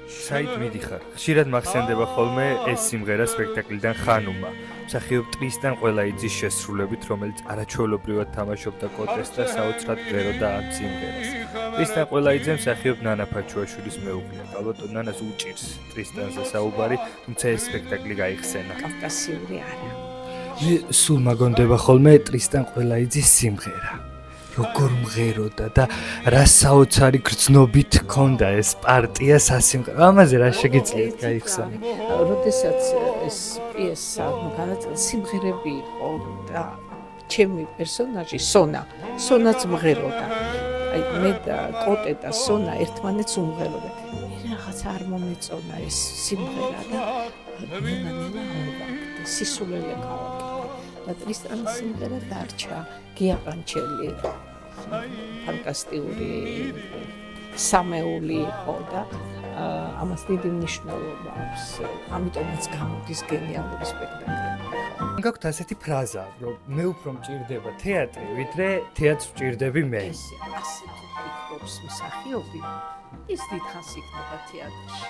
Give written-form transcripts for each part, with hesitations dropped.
საით მიდიხარ. ხშირად მახსენდება ხოლმე ეს სიმღერა სპექტაკლიდან ხანუმა. მსახიობ ტრისტან ყველაიძის შესრულებით, რომელიც არაჩვეულებრივად თამაშობდა კოტეს და საოცრად ღეროდა ამ სიმღერას. ტრისტან ყველაიძე მსახიობ ნანა ფაჩუაშვილის მეუღლეა. ალბათ ნანას უჭირს ტრისტანზე საუბარი, თუმცა ეს სპექტაკლი გაიხსენა. კავკასიური არა. მე სულ მაგონდება ხოლმე ტრისტან ყველაიძის სიმღერა. როგორ მღეროდა და რა საოცარი გრძნობით ჰქონდა ეს პარტია სასიმღერო. ამაზე რა შეგიძლიათ გაიხსენოთ? როდესაც ეს პიესა განაწილდა სიმღერები იყო და ჩემი პერსონაჟი სონაც მღეროდა. აი მე და კოტე და სონა ერთმანეთს უმღეროდნენ. მე რაღაც არ მომეწონა ეს სიმღერა და ნელა ავაკეთე, სისულელე გავაკეთე. და ტრისტანის სიმღერა დარჩა გიაყანჩელი ფანტასტიკური სამეული იყო და ამას დიდი მნიშვნელობა აქვს. ამიტომაც გამოდის გენიალური სპექტაკლი. გაქვთ ასეთი ფრაზა, რომ მე უფრო მჭირდება თეატრი, ვიდრე თეატრს ვჭირდები მე. ასე თუ ფიქრობს მსახიობი, ის დიდხანს იქნება თეატრში.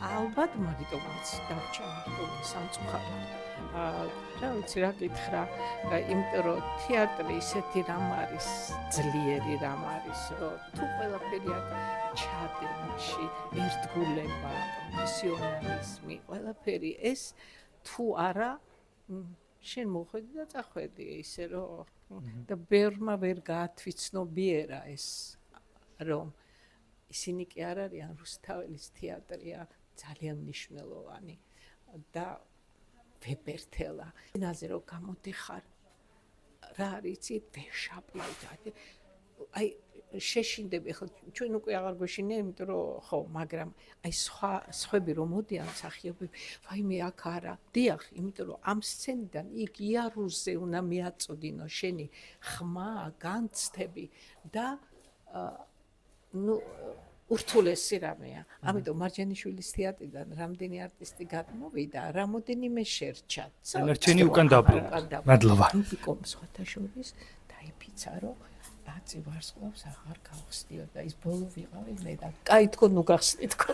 ალბათ მაგიტომაც დარჩა მარტო სამწუხაროდ. რა ვიცი რა გითხრა, იმიტომ რომ თეატრი ისეთი რამ არის, ძლიერი რამ არის, რომ თუ ყველაფერი აქ ჩადენაში, ერთგულება, პროფესიონალიზმი, ყველაფერი ეს თუ არა შენ მოხვედი და წახვედი ისე რომ და ბევრმა ვერ გაათვიცნობიერა ეს რომ ისინი კი არ არიან რუსთაველის თეატრია ძალიან მნიშვნელოვანი და ვებერთელა ნაზე რომ გამოდიხარ რა არის ვეშაპლავდა აი შეშინდები ხო ჩვენ უკვე აღარ გვეშინია იმიტომ რომ ხო მაგრამ აი სხვები რომ მოდიან მსახიობები ვაიმე აქ არა დიახ იმიტომ რომ ამ სცენიდან იქ იარუსზე უნდა მიაწოდინო შენი ხმა განცდები და ნუ ურთულესი რამეა. ამიტომ მარჯანიშვილის თეატრიდან რამდენი არტისტი გადმოვიდა, რამოდენიმე შერჩა. დანარჩენი უკან დაბრუნდა. მადლობა. იკომ სხვათა შორის დაიფიცა, რომ ბაწი ვარსკვლავს აღარ გავხსნიო და ის ბოლო ვიყავი მე და კაი თქო ნუ გახსნით თქო.